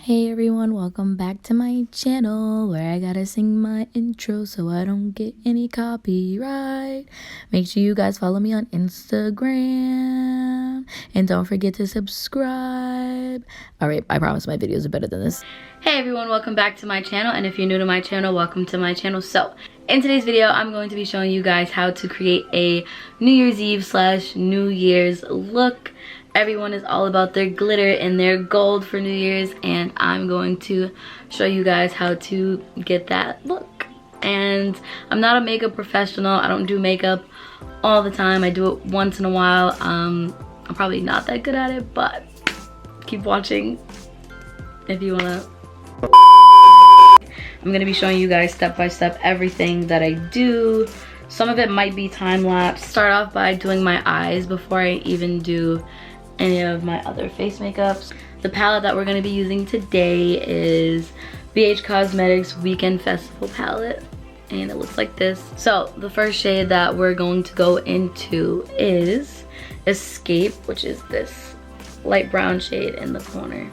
Hey everyone, welcome back to my channel where I gotta sing my intro so I don't get any copyright. Make sure you guys follow me on Instagram and don't forget to subscribe. Alright, I promise my videos are better than this. Hey everyone, welcome back to my channel, and if you're new to my channel, welcome to my channel. So in today's video, I'm going to be showing you guys how to create a New Year's Eve / New Year's look. Everyone is all about their glitter and their gold for New Year's, and I'm going to show you guys how to get that look. And I'm not a makeup professional. I don't do makeup all the time. I do it once in a while. I'm probably not that good at it, but keep watching if you wanna. I'm gonna be showing you guys step by step everything that I do. Some of it might be time-lapse. Start off by doing my eyes before I even do any of my other face makeups. The palette that we're going to be using today is BH Cosmetics Weekend Festival palette, and it looks like this. So the first shade that we're going to go into is Escape, which is this light brown shade in the corner.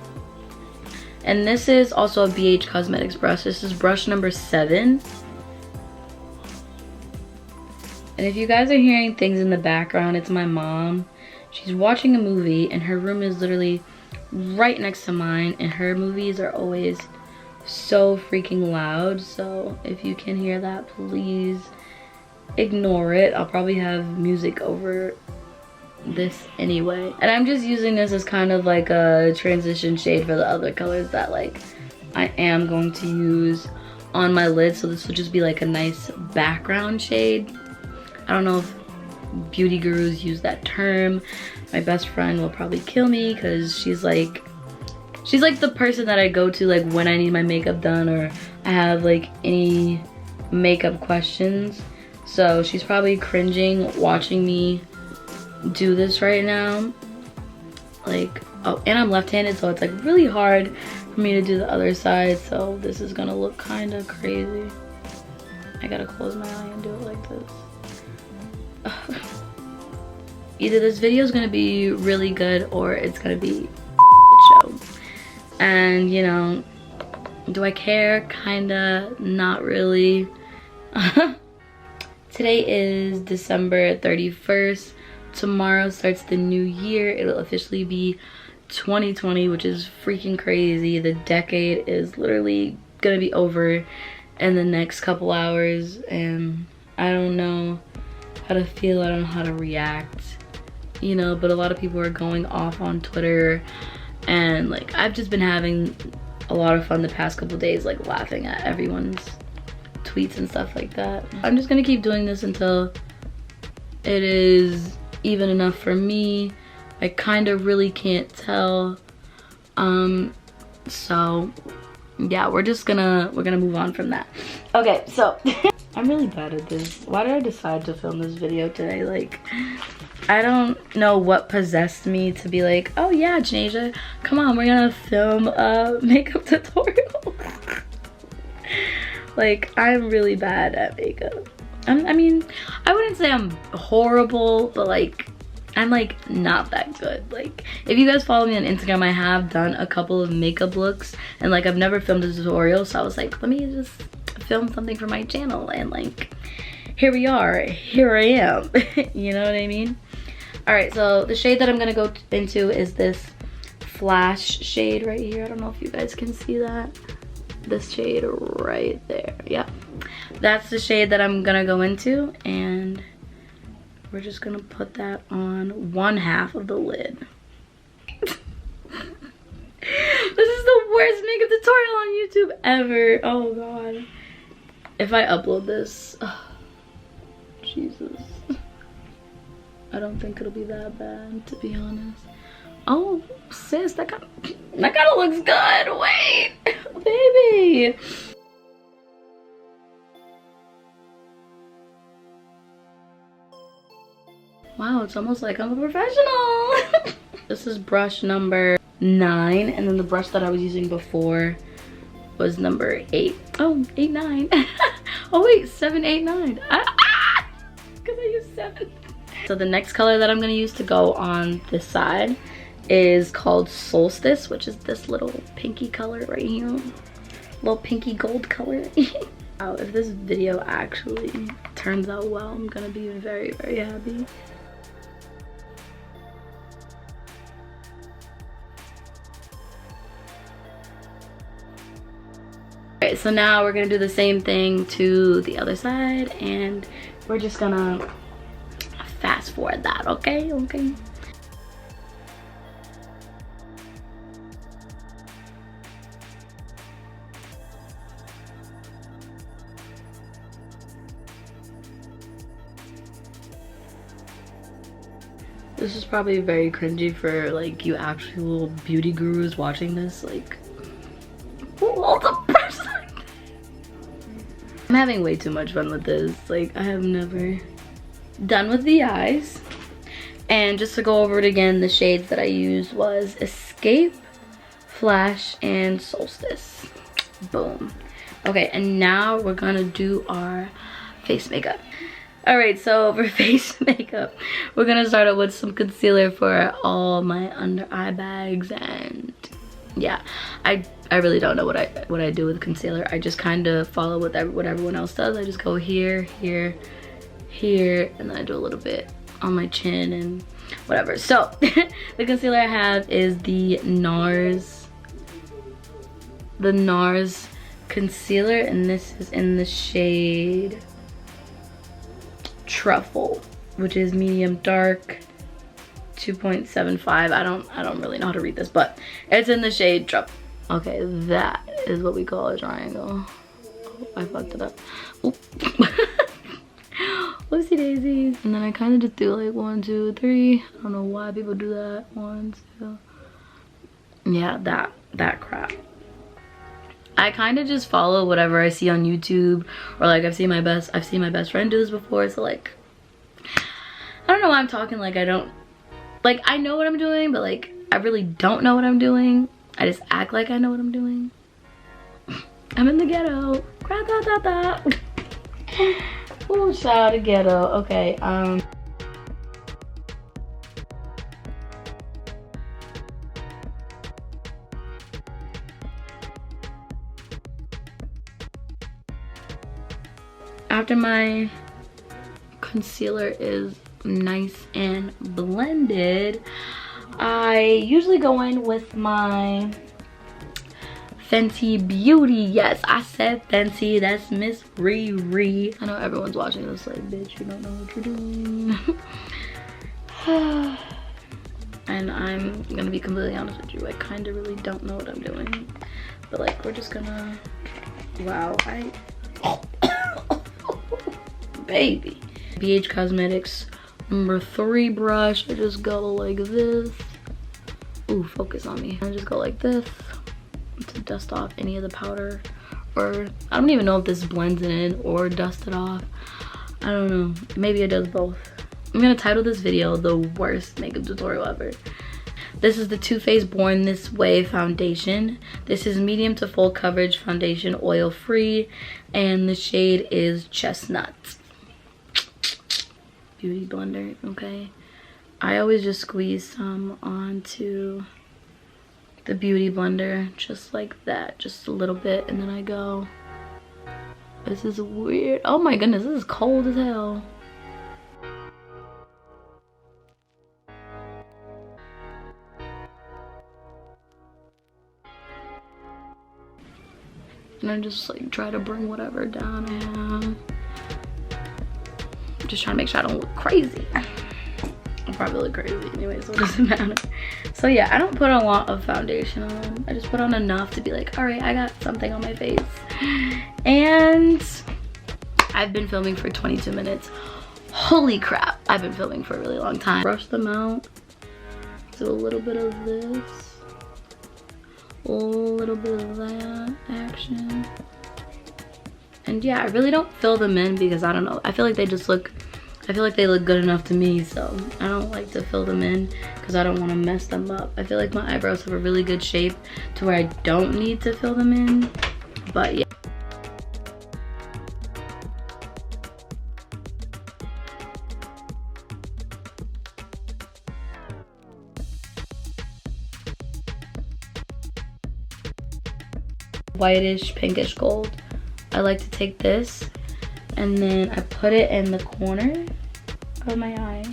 And this is also a BH Cosmetics brush. This is brush number 7. And if you guys are hearing things in the background, it's my mom. She's watching a movie, and her room is literally right next to mine, and her movies are always so freaking loud. So if you can hear that, please ignore it. I'll probably have music over this anyway. And I'm just using this as kind of like a transition shade for the other colors that like I am going to use on my lid. So this will just be like a nice background shade. I don't know if beauty gurus use that term. My best friend will probably kill me because she's like the person that I go to like when I need my makeup done or I have like any makeup questions. So she's probably cringing watching me do this right now. Like, oh, and I'm left-handed, so it's like really hard for me to do the other side. So this is gonna look kind of crazy. I gotta close my eye and do it like this. Either this video is gonna be really good or it's gonna be a show. And you know, do I care? Kinda, not really. Today is December 31st. Tomorrow starts the new year. It'll officially be 2020, which is freaking crazy. The decade is literally gonna be over in the next couple hours, and I don't know how to feel. I don't know how to react, you know, but a lot of people are going off on Twitter, and like I've just been having a lot of fun the past couple days, like laughing at everyone's tweets and stuff like that. I'm just gonna keep doing this until it is even enough for me. I kind of really can't tell. So yeah, we're gonna move on from that. Okay, so I'm really bad at this. Why did I decide to film this video today? Like, I don't know what possessed me to be like, oh yeah, Jenaysia, come on, we're gonna film a makeup tutorial. Like, I'm really bad at makeup. I mean, I wouldn't say I'm horrible, but like, I'm like not that good. Like, if you guys follow me on Instagram, I have done a couple of makeup looks, and like I've never filmed a tutorial, so I was like, let me just film something for my channel, and like here we are, here I am. You know what I mean? All right, so the shade that I'm gonna go into is this Flash shade right here. I don't know if you guys can see that. This shade right there. Yep, that's the shade that I'm gonna go into, and we're just gonna put that on one half of the lid. This is the worst makeup tutorial on YouTube ever. Oh god. If I upload this, oh, Jesus. I don't think it'll be that bad, to be honest. Oh, sis, that kind of looks good. Wait, baby. Wow, it's almost like I'm a professional. This is brush number 9, and then the brush that I was using before was number 8. Oh, 8, 9. Oh wait, 7, 8, 9. Because I used 7. So the next color that I'm gonna use to go on this side is called Solstice, which is this little pinky color right here. Little pinky gold color. Wow, if this video actually turns out well, I'm gonna be very, very happy. Alright, so now we're gonna do the same thing to the other side, and we're just gonna fast forward that, okay? Okay. This is probably very cringy for like you actual beauty gurus watching this. Like, who holds a brush like that? I'm having way too much fun with this. Like, I have never done with the eyes. And just to go over it again, the shades that I used was Escape, Flash, and Solstice. Boom. Okay, and now we're gonna do our face makeup. Alright, so for face makeup, we're gonna start out with some concealer for all my under eye bags, and yeah, I really don't know what I do with concealer. I just kind of follow what everyone else does. I just go here, here, here, and then I do a little bit on my chin and whatever. So the concealer I have is the NARS concealer, and this is in the shade Truffle, which is medium dark, 2.75. I don't really know how to read this, but it's in the shade Truffle. Okay, that is what we call a triangle. Oh, I fucked it up. Whoopsie daisies. And then I kind of just do like 1, 2, 3. I don't know why people do that. 1, 2. Yeah, that crap. I kind of just follow whatever I see on YouTube, or like I've seen my best friend do this before. So like, I don't know why I'm talking like I don't, like I know what I'm doing, but like I really don't know what I'm doing. I just act like I know what I'm doing. I'm in the ghetto. Oh, shout out to ghetto. Okay, after my concealer is nice and blended, I usually go in with my Fenty Beauty. Yes, I said Fenty. That's Miss Riri. I know everyone's watching this like, bitch, you don't know what you're doing. And I'm gonna be completely honest with you, I kind of really don't know what I'm doing. But like, we're just gonna, wow, baby. BH Cosmetics number 3 brush. I just go like this. Ooh, focus on me. I just go like this to dust off any of the powder, or I don't even know if this blends it in or dust it off. I don't know, maybe it does both. I'm gonna title this video the worst makeup tutorial ever. This is the Too Faced Born This Way foundation. This is medium to full coverage foundation, oil free, and the shade is Chestnut. Beauty blender, okay. I always just squeeze some onto the beauty blender, just like that, just a little bit, and then I go. This is weird. Oh my goodness, this is cold as hell. And I just like try to bring whatever down I have. I'm just trying to make sure I don't look crazy. I'll probably look crazy anyway, so it doesn't matter. So yeah, I don't put a lot of foundation on. I just put on enough to be like, all right, I got something on my face. And I've been filming for 22 minutes. Holy crap, I've been filming for a really long time. Brush them out. Do a little bit of this. A little bit of that action. And yeah, I really don't fill them in because I don't know, I feel like they look good enough to me, so I don't like to fill them in because I don't want to mess them up. I feel like my eyebrows have a really good shape to where I don't need to fill them in, but yeah. whitish pinkish gold. I like to take this and then I put it in the corner of my eye.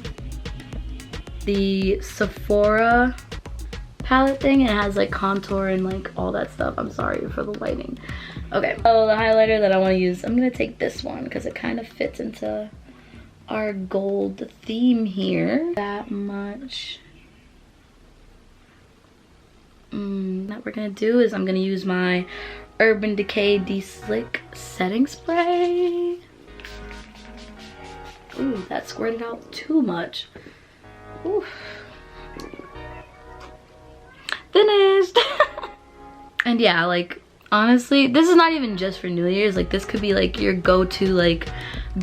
The Sephora palette thing, and it has like contour and like all that stuff. I'm sorry for the lighting. Okay, so the highlighter that I want to use, I'm gonna take this one because it kind of fits into our gold theme here. That much. What we're gonna do is I'm gonna use my Urban Decay De-Slick setting spray. Ooh, that squirted out too much. Ooh. Finished. And yeah, like honestly, this is not even just for New Year's. Like this could be like your go-to, like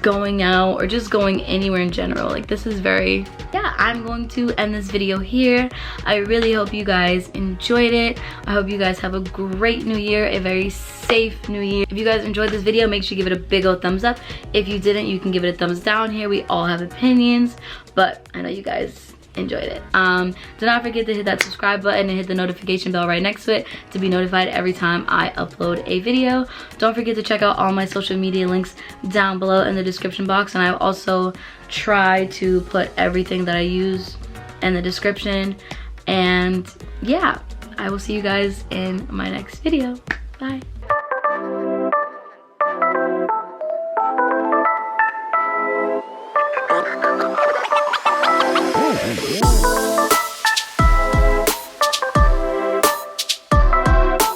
going out or just going anywhere in general. Like this is very, yeah, I'm going to end this video here. I really hope you guys enjoyed it. I hope you guys have a great new year, a very safe new year. If you guys enjoyed this video, make sure you give it a big old thumbs up. If you didn't, you can give it a thumbs down here. We all have opinions, but I know you guys enjoyed it. Do not forget to hit that subscribe button and hit the notification bell right next to it to be notified every time I upload a video. Don't forget to check out all my social media links down below in the description box, and I also try to put everything that I use in the description. And yeah, I will see you guys in my next video. Bye.